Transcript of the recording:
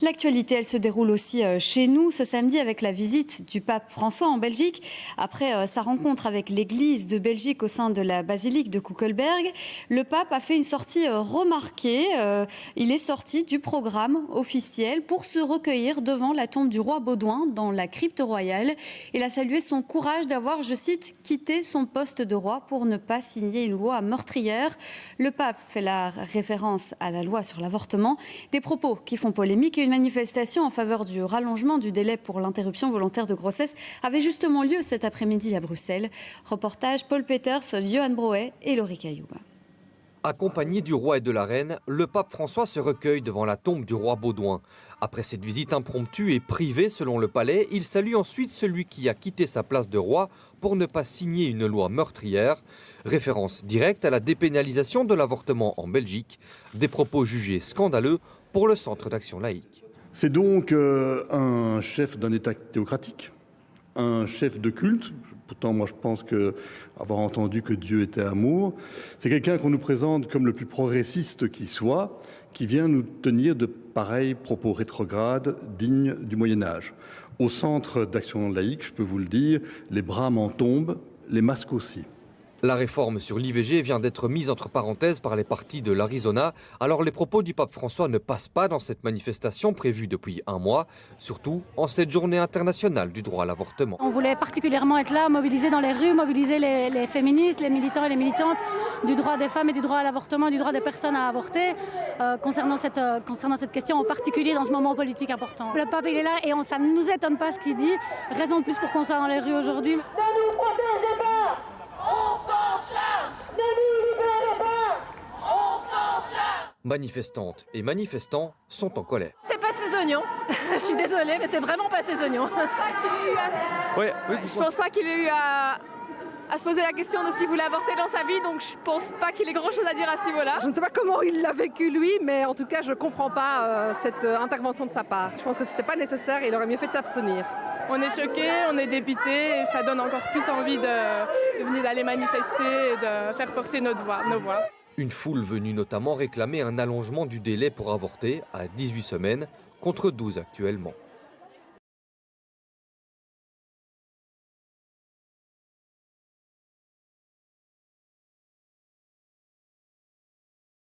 L'actualité, elle se déroule aussi chez nous ce samedi avec la visite du pape François en Belgique. Après sa rencontre avec l'église de Belgique au sein de la basilique de Koekelberg, le pape a fait une sortie remarquée. Il est sorti du programme officiel pour se recueillir devant la tombe du roi Baudouin dans la crypte royale. Il a salué son courage d'avoir, je cite, quitté son poste de roi pour ne pas signer une loi meurtrière. Le pape fait la référence à la loi sur l'avortement, des propos qui font polémique et une manifestation en faveur du rallongement du délai pour l'interruption volontaire de grossesse avait justement lieu cet après-midi à Bruxelles. Reportage Paul Peters, Johan Broet et Laurie Cailloub. Accompagné du roi et de la reine, le pape François se recueille devant la tombe du roi Baudouin. Après cette visite impromptue et privée selon le palais, il salue ensuite celui qui a quitté sa place de roi pour ne pas signer une loi meurtrière. Référence directe à la dépénalisation de l'avortement en Belgique, des propos jugés scandaleux pour le Centre d'action laïque. C'est donc un chef d'un État théocratique, un chef de culte. Pourtant, moi, je pense avoir entendu que Dieu était amour. C'est quelqu'un qu'on nous présente comme le plus progressiste qui soit, qui vient nous tenir de pareils propos rétrogrades, dignes du Moyen-Âge. Au Centre d'action laïque, je peux vous le dire, les bras m'en tombent, les masques aussi. La réforme sur l'IVG vient d'être mise entre parenthèses par les partis de l'Arizona. Alors les propos du pape François ne passent pas dans cette manifestation prévue depuis un mois, surtout en cette journée internationale du droit à l'avortement. On voulait particulièrement être là, mobiliser dans les rues, mobiliser les féministes, les militants et les militantes du droit des femmes et du droit à l'avortement, du droit des personnes à avorter, concernant cette question en particulier dans ce moment politique important. Le pape il est là et ça ne nous étonne pas ce qu'il dit, raison de plus pour qu'on soit dans les rues aujourd'hui. Ne nous protégez pas! On s'en charge! Ne nous libérez pas! On s'en charge! Manifestantes et manifestants sont en colère. C'est pas ses oignons. Je suis désolée, mais c'est vraiment pas ses oignons. Je pense pas qu'il ait eu à se poser la question de s'il voulait avorter dans sa vie, donc je pense pas qu'il ait grand chose à dire à ce niveau-là. Je ne sais pas comment il l'a vécu lui, mais en tout cas, je comprends pas cette intervention de sa part. Je pense que c'était pas nécessaire et il aurait mieux fait de s'abstenir. On est choqués, on est dépités et ça donne encore plus envie de venir d'aller manifester et de faire porter nos voix. Une foule venue notamment réclamer un allongement du délai pour avorter à 18 semaines contre 12 actuellement.